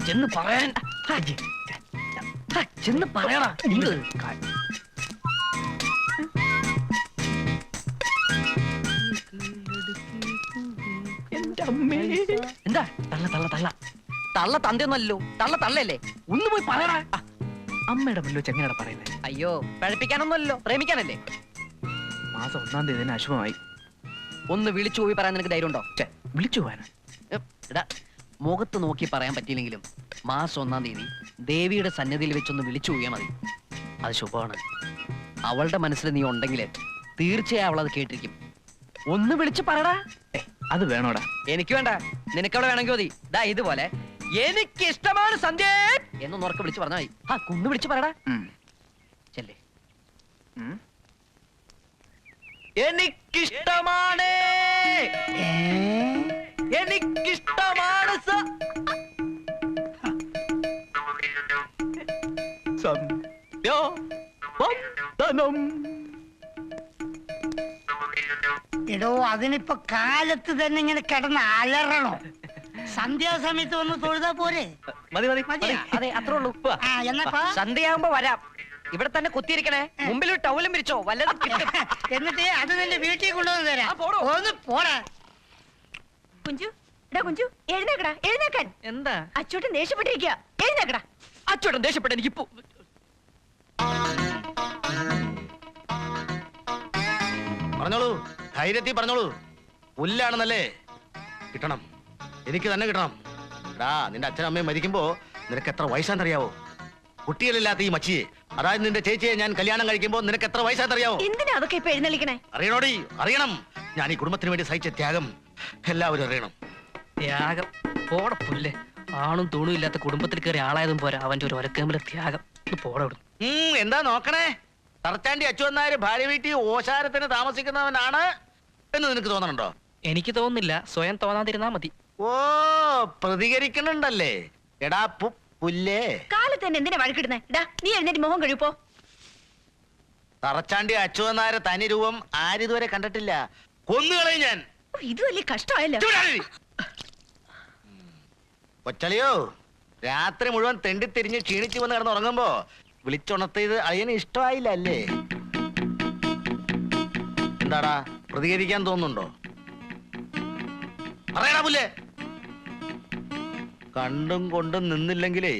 ചെന്ന് പറയാൻ ചെന്ന് പറയടാ. എന്താ തള്ള തള്ള തള്ള തള്ള തന്തയൊന്നല്ലോ, തള്ള തള്ളയല്ലേ. ഒന്ന് പോയി പറയടാ. അമ്മയുടെ മുല്ലോ ചെങ്ങനെയാ പറയുന്നത്? അയ്യോ, പഴപ്പിക്കാനൊന്നുമല്ലോ, പ്രേമിക്കാനല്ലേ. മാസം 1-ാം തീയതി തന്നെ അശുഭമായി. ഒന്ന് വിളിച്ചു പോയി പറയാൻ നിനക്ക് ധൈര്യം ഉണ്ടോ? വിളിച്ചു പോവാനാ? എടാ, മുഖത്ത് നോക്കി പറയാൻ പറ്റിയില്ലെങ്കിലും മാസം 1-ാം തീയതി ദേവിയുടെ സന്നിധിയിൽ വെച്ചൊന്ന് വിളിച്ചു പോയാൽ മതി. അത് ശുഭമാണ്. അവളുടെ മനസ്സിൽ നീ ഉണ്ടെങ്കിൽ തീർച്ചയായും അവൾ അത് കേട്ടിരിക്കും. ഒന്ന് വിളിച്ചു പറടാ. അത് വേണോടാ? എനിക്ക് വേണ്ട, നിനക്കവിടെ വേണമെങ്കിൽ മതി. ദാ ഇതുപോലെ എനിക്ക് ഇഷ്ടമാണ് സന്ധ്യ എന്നൊന്ന് ഉറക്കെ വിളിച്ചു പറഞ്ഞാൽ മതി. ആ കുന്ന് വിളിച്ചു പറടാ. ചെല്ലേ. എനിക്കിഷ്ടമാണ്, എനിക്കിഷ്ടമാണ് സന്ധ്യാവന്ദനം. എടോ, അതിനിപ്പോ കാലത്ത് തന്നെ ഇങ്ങനെ കിടന്ന് അലറണോ? സന്ധ്യാസമയത്ത് വന്ന് തൊഴുതാ പോരെ? മതി മതി മതി. അതെ, അത്രേ ഉള്ളൂ. സന്ധ്യയാകുമ്പോ വരാം. ഇവിടെ തന്നെ കുത്തിയിരിക്കണേ. മുമ്പിൽ ഒരു ടൗലും പിരിച്ചോ, വല്ലതും കിട്ടും. എന്നിട്ട് അത് നിന്റെ വീട്ടിൽ കൊണ്ടുവന്ന് തരാം. ഒന്ന് പോടാ. കുഞ്ചു, എടാ കുഞ്ചു, എഴുന്നേക്കടാ, എഴുന്നേക്കാൻ. എന്താ? അച്ചോട്ടൻ ദേഷ്യപ്പെട്ടിരിക്കുക. എഴുന്നേക്കടാ. അച്ചോട്ടൻ ദേഷ്യപ്പെട്ട എനിക്കിപ്പോ പറഞ്ഞോളൂ, ധൈര്യത്തിൽ പറഞ്ഞോളൂ. പുല്ലാണെന്നല്ലേ? കിട്ടണം, എനിക്ക് തന്നെ കിട്ടണം. എടാ, നിന്റെ അച്ഛനും അമ്മയും മരിക്കുമ്പോ നിനക്ക് എത്ര വയസ്സാന്നറിയാവോ? കുട്ടികളില്ലാത്ത ഈ മച്ചിയെ, അതായത് നിന്റെ ചേച്ചിയെ ഞാൻ കല്യാണം കഴിക്കുമ്പോ നിനക്ക് എത്ര വയസ്സാന്നറിയാവോ? എന്തിനാ അതൊക്കെ ഇപ്പൊ എഴുന്നള്ളിക്കണേ? അറിയണോടി, അറിയണം. ഞാൻ ഈ കുടുംബത്തിന് വേണ്ടി സഹിച്ച ത്യാഗം എല്ലാവരും അറിയണം. ത്യാഗം? പോട പുല്ല്. ആണും തൂണും ഇല്ലാത്ത കുടുംബത്തിൽ കയറി ആളായതും പോരാ അവന്റെ ഒരു ഒരക്കേമ്പിലെ ത്യാഗം. പോട. എന്താ നോക്കണേ? തറച്ചാണ്ടി അച്ചുവന്നാര് ഭാര്യ വീട്ടിൽ ഓശാരത്തിന് താമസിക്കുന്നവനാണ് എന്ന് നിനക്ക് തോന്നണുണ്ടോ? എനിക്ക് തോന്നുന്നില്ല, സ്വയം തോന്നാതിരുന്നാ മതി. ഓ, പ്രതികരിക്കണുണ്ടല്ലേ? എടാ പുല്ലേ, കാലത്ത് തന്നെ എന്തിനാ വഴക്കിടുന്നേ? ഇടാ, നീ എഴുന്നേറ്റ് മുഖം കഴിപ്പോ. തറച്ചാണ്ടി അച്ചുവന്നാര് തനി രൂപം ആരിതുവരെ കണ്ടിട്ടില്ല. കൊന്നുകളയും ഞാൻ. ഇത് വലിയ കഷ്ടമായല്ലോ. കൊച്ചളിയോ, രാത്രി മുഴുവൻ തെണ്ടി തിരിഞ്ഞ് ക്ഷീണിച്ചു വന്ന് കിടന്നുറങ്ങുമ്പോ വിളിച്ചുണർത്തിയത് അയ്യന് ഇഷ്ടമായില്ല അല്ലേ? എന്താടാ, പ്രതികരിക്കാൻ തോന്നുന്നുണ്ടോ? പറയടാ പുല്ലേ. കണ്ടും കൊണ്ടും നിന്നില്ലെങ്കിലേ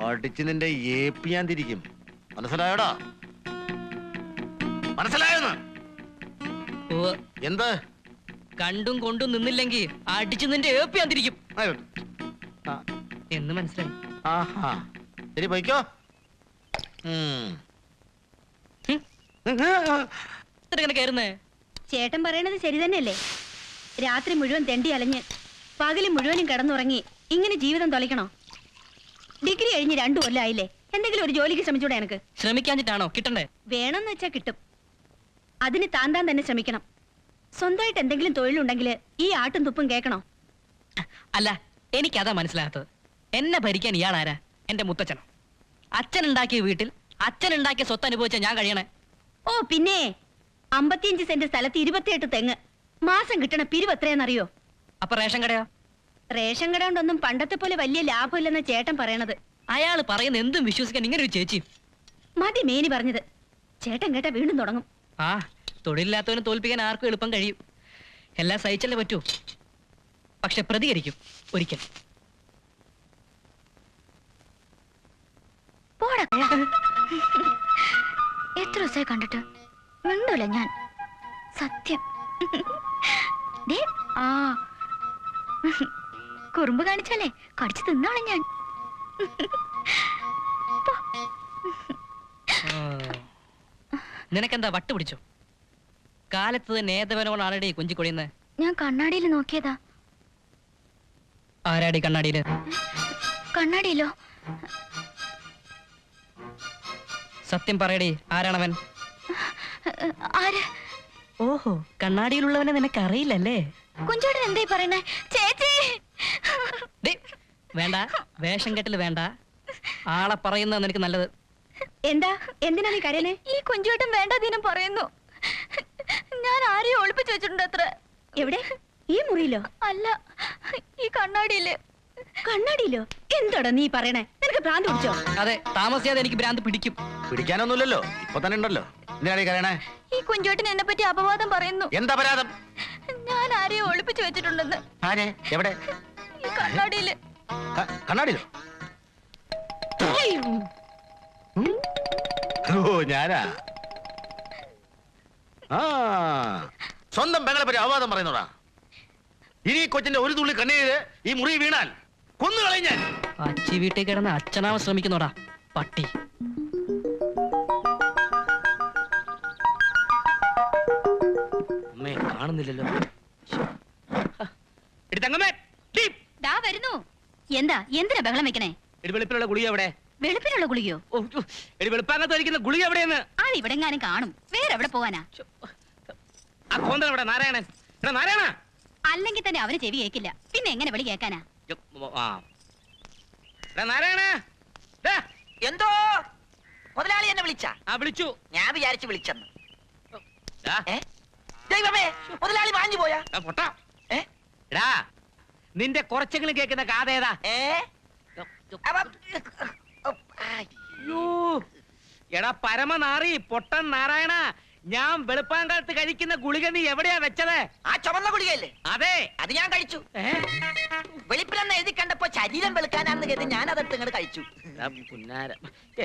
അടിച്ച് നിന്റെ ഏപ്പി ഞാൻ തിരിക്കും. മനസ്സിലായോടാ? മനസ്സിലായോന്ന്? എന്ത്? കണ്ടും കൊണ്ടും നിന്നില്ലെങ്കിൽ അടിച്ചു നിന്റെ ഏപ്പി ഞാൻ തിരിക്കും എന്ന് മനസ്സിലായി. ആഹാ, ശരി, പോയിക്കോ. ചേട്ടൻ പറയണത് ശരി തന്നെയല്ലേ? രാത്രി മുഴുവൻ തെണ്ടി അലഞ്ഞ് പകല് മുഴുവനും കിടന്നുറങ്ങി ഇങ്ങനെ ജീവിതം തൊലയ്ക്കണോ? ഡിഗ്രി കഴിഞ്ഞ് 2 കൊല്ലമായില്ലേ? എന്തെങ്കിലും ഒരു ജോലിക്ക് ശ്രമിച്ചൂടെ? എനിക്ക് ശ്രമിക്കാഞ്ഞിട്ടാണോ കിട്ടണ്ടേ? വേണമെന്ന് വെച്ചാ കിട്ടും. അതിന് താൻ തന്നെ ശ്രമിക്കണം. സ്വന്തമായിട്ട് എന്തെങ്കിലും തൊഴിലുണ്ടെങ്കിൽ ഈ ആട്ടും തുപ്പും കേൾക്കണോ? അല്ല, എനിക്കതാ മനസ്സിലാകാത്തത്. എന്നെ ഭരിക്കാൻ ഇയാളാരാ? എന്റെ മുത്തച്ഛനോ? അച്ഛൻ ഉണ്ടാക്കിയ വീട്ടിൽ അച്ഛൻ ഉണ്ടാക്കിയ സ്വത്ത് അനുഭവിച്ച ഞാൻ കഴിയണേ? ഓ പിന്നെ, 55 സെന്റ് സ്ഥലത്ത് 28 തെങ്ങ്. മാസം കിട്ടണ പിരിവ് എത്രയെന്നറിയോ? അപ്പൊ റേഷൻ കടയോ? റേഷൻ കട കൊണ്ടൊന്നും പണ്ടത്തെ പോലെ വലിയ ലാഭമില്ലെന്ന ചേട്ടൻ പറയണത്. അയാൾ പറയുന്ന എന്തും വിശ്വസിക്കാൻ ഇങ്ങനെ ഒരു ചേച്ചി മതി. മേനി പറഞ്ഞത് ചേട്ടൻ കേട്ടാ വീണ്ടും തുടങ്ങും. ആ, തൊഴിലില്ലാത്തവനെ തോൽപ്പിക്കാൻ ആർക്കും എളുപ്പം കഴിയും. എല്ലാം സഹിച്ചല്ലേ പറ്റൂ. പക്ഷെ പ്രതികരിക്കും ഒരിക്കൽ. എത്ര ദിവസമായി കണ്ടിട്ട് മിണ്ടൂല ഞാൻ, സത്യം. ആ കുറുമ്പ് കാണിച്ചാലേ കടിച്ചു തിന്നാളെ ഞാൻ. നിനക്കെന്താ വട്ട് പിടിച്ചോ? കാലത്ത് തന്നെ ഏതവനോടാണടി കൊഞ്ചി കൊടിയുന്നത്? ഞാൻ കണ്ണാടിയിൽ നോക്കിയതാ. ആരാടി കണ്ണാടിയില്? കണ്ണാടിയിലോ? സത്യം പറയടി, ആരാണവൻ? ആര്? ഓഹോ, കണ്ണാടിയിലുള്ളവനെ നിനക്കറിയില്ലല്ലേ? കുഞ്ചോട്ടൻ എന്തായി പറയണേ? ചേച്ചി വേണ്ട, വേഷം കെട്ടില് വേണ്ട. ആളെ പറയുന്നത് നിനക്ക് നല്ലത്. എന്താ? എന്തിനാ നീ കരയണേ? ഈ കുഞ്ചോട്ടൻ വേണ്ടാതീനം പറയുന്നു. ഞാൻ ആരെയും ഒളിപ്പിച്ചു വെച്ചിട്ടുണ്ട് അത്ര. എവിടെ? ഈ മുറിയിലോ? അല്ല, ഈ കണ്ണാടിയില്. കണ്ണാടിയിലോ? എന്താടാ നീ പറയണേ? നിനക്ക് ഭ്രാന്ത് പിടിച്ചോ? അതെ, താമസിയാതെ എനിക്ക് ഭ്രാന്ത് പിടിക്കും. പിടിക്കാനൊന്നുമില്ലല്ലോ, ഇപ്പൊ തന്നെ ഉണ്ടല്ലോ. എന്തിനാണ് ഈ കരയണേ? ഈ കുഞ്ചോട്ടൻ എന്നെ പറ്റി അപവാദം പറയുന്നു. എന്താ പരാതം? ഞാൻ ആരെയോ ഒളിപ്പിച്ചു വെച്ചിട്ടുണ്ടെന്ന്. ആരെ? എവിടെ? ഈ കണ്ണാടിയില്. കണ്ണാടിയിലോ? ഓ, ഞാനാ. ആ, സ്വന്തം പെങ്ങളെ പറ്റി അപവാദം പറയുന്നോടാ. ഇനി കൊച്ചിന്റെ ഒരു തുള്ളി കണ്ണീര് ഈ മുറി വീണാൽ കൊന്നുകളയും ഞാൻ. അച്ചി വീട്ടിൽ കിടന്ന് അച്ഛനാവാൻ ശ്രമിക്കുന്നോടാ പട്ടി. അമ്മേ കാണുന്നില്ലല്ലോ. ദാ വരുന്നു. എന്താ എന്തിനാ ബഹളം വെക്കണേ? വെളുപ്പിലുള്ള ഗുളിക എവിടെ? വെളുപ്പിനുള്ള ഗുളിയോ? വെളുപ്പാകത്ത് വരിക്കുന്ന ഗുളിക എവിടെയെന്ന്? അത് ഇവിടെങ്ങാനും കാണും. വേറെ എവിടെ പോവാനാ? ആ കോന്തൻ എവിടെ? നാരായണൻ. എടാ നാരായണ. അല്ലെങ്കിൽ തന്നെ അവന് ചെവി കേക്കില്ല, പിന്നെ എങ്ങനെ വിളി കേക്കാനാ? നാരായണ. എന്തോ മുതലാളി എന്നെ വിളിച്ച? വിളിച്ചു. ഞാൻ വിചാരിച്ചു വിളിച്ചെന്ന്. ദൈവമേ, മുതലാളി മാഞ്ഞു പോയാ? എടാ, നിന്റെ കുറച്ചെങ്കിലും കേൾക്കുന്ന കാതേതാ? എടാ പരമനാറി പൊട്ടൻ നാരായണ, ഞാൻ വെളുപ്പാങ്കാലത്ത് കഴിക്കുന്ന ഗുളിക നീ എവിടെയാ വെച്ചത്? ആ ചുമന്ന ഗുളികയല്ലേ? അതെ, അത് ഞാൻ കഴിച്ചു. വെളുപ്പിലെന്ന് എഴുതി കണ്ടപ്പോ ശരീരം വെളുക്കാനാന്ന് കരുതി ഞാൻ അതെടുത്ത് ഇങ്ങോട്ട് കഴിച്ചു.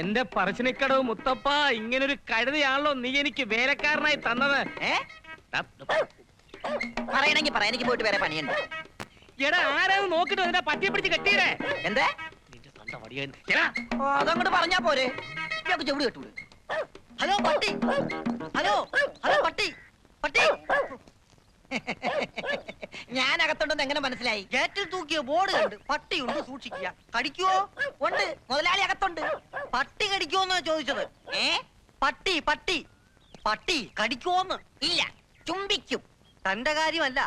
എന്റെ പറശ്ശിനിക്കടവ് മുത്തപ്പ, ഇങ്ങനൊരു കഴുതയാണല്ലോ നീ എനിക്ക് വേലക്കാരനായി തന്നത്. പറയണെങ്കി പറയാ, എനിക്ക് പോയിട്ട് വേറെ പണിയുണ്ട്. എടാ ആരാന്ന് നോക്കിട്ട് അതിനെ പറ്റിയെ പിടിച്ച് കെട്ടിയിരേ. എന്തേ? അതങ്ങോട്ട് പറഞ്ഞാ പോരെ, ഇയാൾക്ക് ചെവിട് കെട്ടൂട്. ഹലോ പട്ടി, ഹലോ ഹലോ പട്ടി, പട്ടി. ഞാൻ അകത്തുണ്ടെന്ന് എങ്ങനെ മനസ്സിലായി? ഗേറ്റിൽ തൂക്കിയ ബോർഡ് കണ്ട് പട്ടിയുണ്ട് സൂക്ഷിക്കുക. കടിക്കുവോ? ഉണ്ട്, മുതലാളി അകത്തുണ്ട്. പട്ടി കടിക്കുവോന്നാ ചോദിച്ചത്. പട്ടി പട്ടി പട്ടി കടിക്കുവോന്ന്? ഇല്ല, ചുംബിക്കും. തന്റെ കാര്യമല്ല,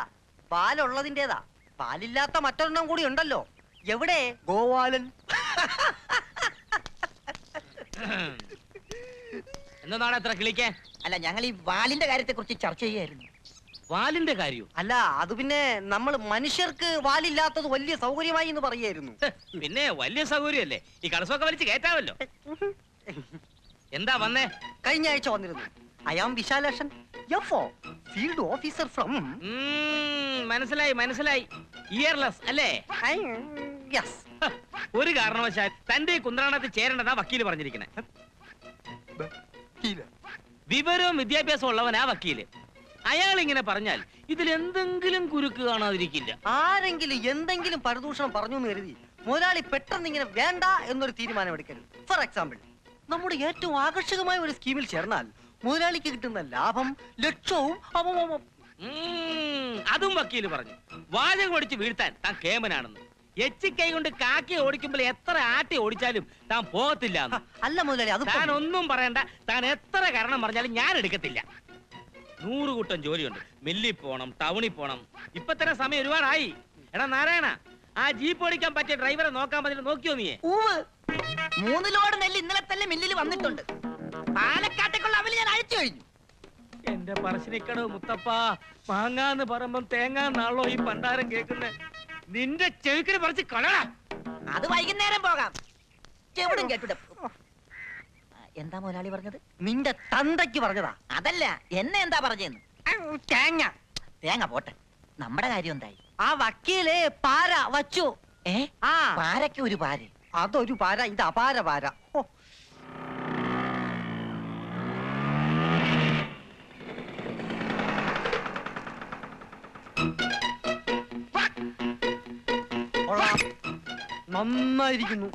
പാലുള്ളതിന്റേതാ. പാലില്ലാത്ത മറ്റൊരെണ്ണം കൂടി ഉണ്ടല്ലോ. എവിടെ? ഗോവാലൻ. എന്താണ് എത്ര കിളിക്കാൻ? അല്ല, ഞങ്ങൾ ഈ വാലിന്റെ കാര്യത്തെ കുറിച്ച് ചർച്ച ചെയ്യായിരുന്നു. വാലിന്റെ കാര്യം? അല്ല, അത് പിന്നെ നമ്മൾ മനുഷ്യർക്ക് വാലില്ലാത്തത് വലിയ സൗകര്യമായി എന്ന് പറയായിരുന്നു. പിന്നെ വലിയ സൗകര്യമല്ലേ, ഈ കളസമൊക്കെ വലിച്ച് കേറ്റാമല്ലോ. എന്താ വന്നേ? കഴിഞ്ഞ ആഴ്ച വന്നിരുന്നു. I am Vishalakshan, field officer from. മനസ്സിലായി മനസ്സിലായി. ഇയർലെസ് അല്ലേ? യെസ്. ഒരു കാരണവശാൽ തന്റെ കുന്ത്രാണത്തിൽ ചേരേണ്ടതാ വക്കീല് പറഞ്ഞിരിക്കണേ. വിവരവും വിദ്യാഭ്യാസവും ഉള്ളവനാ വക്കീല്. അയാൾ ഇങ്ങനെ പറഞ്ഞാൽ ഇതിൽ എന്തെങ്കിലും കുരുക്ക് കാണാതിരിക്കില്ല. ആരെങ്കിലും എന്തെങ്കിലും പരദൂഷണം പറഞ്ഞു എന്ന് കരുതി മുതലാളി പെട്ടെന്ന് ഇങ്ങനെ വേണ്ട എന്നൊരു തീരുമാനം എടുക്കരുത്. ഫോർ എക്സാമ്പിൾ, നമ്മുടെ ഏറ്റവും ആകർഷകമായ ഒരു സ്കീമിൽ ചേർന്നാൽ മുതലാളിക്ക് കിട്ടുന്ന ലാഭം ലക്ഷവും. അതും വക്കീല് പറഞ്ഞു. വാചകം ഓടിച്ച് വീഴ്ത്താൻ താൻ കേമനാണെന്ന്. എച്ചിക്കൈ കൊണ്ട് കാക്കി ഓടിക്കുമ്പോൾ എത്ര ആട്ടി ഓടിച്ചാലും താൻ പോകത്തില്ല. അല്ല മുതലാളി, അത് താൻ ഒന്നും പറയണ്ട. താൻ എത്ര കാരണം പറഞ്ഞാലും ഞാൻ എടുക്കത്തില്ല. 100 കൂട്ടം ജോലിയുണ്ട്. മില്ലിൽ പോണം, ടൗണിൽ പോണം. ഇപ്പൊ തന്നെ സമയം ഒരുപാടായി. എടാ നാരായണ, ആ ജീപ്പ് ഓടിക്കാൻ പറ്റിയ ഡ്രൈവറെ നോക്കാൻ പറ്റില്ല. നോക്കിയോ നീ? 3 ലോഡ് നെല്ല് ഇന്നലെ തന്നെ മില്ലിൽ വന്നിട്ടുണ്ട്. പാലക്കാട്ടേക്കുള്ള അവല് ഞാൻ അഴിച്ചു കഴിഞ്ഞു. എന്റെ പറശ്ശിനിക്കടവ് മുത്തപ്പ, മാങ്ങാന്ന് പറയുമ്പം തേങ്ങാന്നാണല്ലോ ഈ പണ്ടാരം കേൾക്കുന്നേ. നിന്റെ ചെവിക്കന് പറിച്ച് കളടാ. അത് വൈകുന്നേരം പോകാം. ചെവിടും കേട്ടിട. എന്താ മുതലാളി പറഞ്ഞത്? നിന്റെ തന്തയ്ക്ക് പറഞ്ഞതാ. അതല്ല, എന്നെ എന്താ പറഞ്ഞെന്ന്. തേങ്ങ തേങ്ങ പോട്ടെ, നമ്മുടെ കാര്യം എന്തായി? ആ വക്കീല് പാര വച്ചു. ആ പാരയ്ക്ക് ഒരു പാര്. അതൊരു പാര, ഇത് അപാര പാര. നന്നായിരിക്കുന്നു.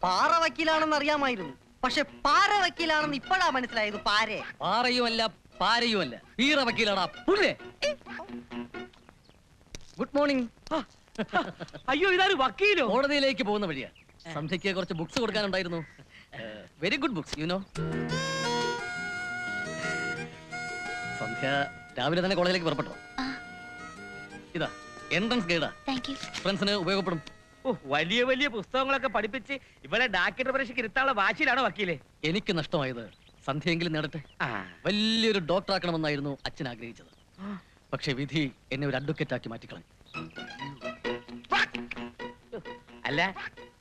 പാറ വക്കീലാണെന്ന് അറിയാമായിരുന്നു, പക്ഷെ പാര വക്കീലാണെന്ന് ഇപ്പോഴാ മനസ്സിലായത്. പാരേ പാറയുമല്ല പാരയുമല്ല, വീറ വക്കീലാടാ പുല്ലേ. Good morning. അയ്യോ, ഇതാര് വക്കീലോ? കോടതിയിലേക്ക് പോകുന്ന വഴിയാ. സന്ധ്യയ്ക്ക് കുറച്ച് ബുക്സ് കൊടുക്കാനുണ്ടായിരുന്നു. Very good books, you know. സന്ധ്യ രാവിലെ തന്നെ കോളേജിലേക്ക് പുറപ്പെട്ടോ? ഇതാ എൻട്രൻസ് ഗൈഡാ, ഫ്രണ്ട്സിന് ഉപയോഗപ്പെടും. വലിയ വലിയ പുസ്തകങ്ങളൊക്കെ പഠിപ്പിച്ച് ഇവിടെ ഡാക്ടർ പരീക്ഷയ്ക്ക് ഇരുത്താനുള്ള വാശിയിലാണോ വക്കീലെ? എനിക്ക് നഷ്ടമായത് സന്ധ്യയെങ്കിലും നേടട്ടെ. വലിയൊരു ഡോക്ടർ ആക്കണമെന്നായിരുന്നു അച്ഛൻ ആഗ്രഹിച്ചത്. പക്ഷെ വിധി എന്നെ ഒരു അഡ്വക്കേറ്റ് ആക്കി മാറ്റിക്കളഞ്ഞു. അല്ല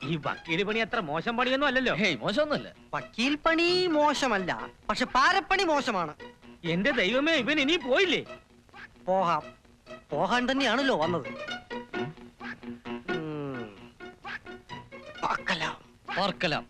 ഈ വക്കീല് പണി അത്ര മോശം പണിയൊന്നും അല്ലല്ലോ. മോശമൊന്നുമല്ല. വക്കീൽ പണി മോശമല്ല, പക്ഷെ പാരപ്പണി മോശമാണ്. എന്റെ ദൈവമേ, ഇവൻ ഇനി പോയില്ലേ? പോകാൻ തന്നെയാണല്ലോ വന്നത്. പാർக்கலாம்.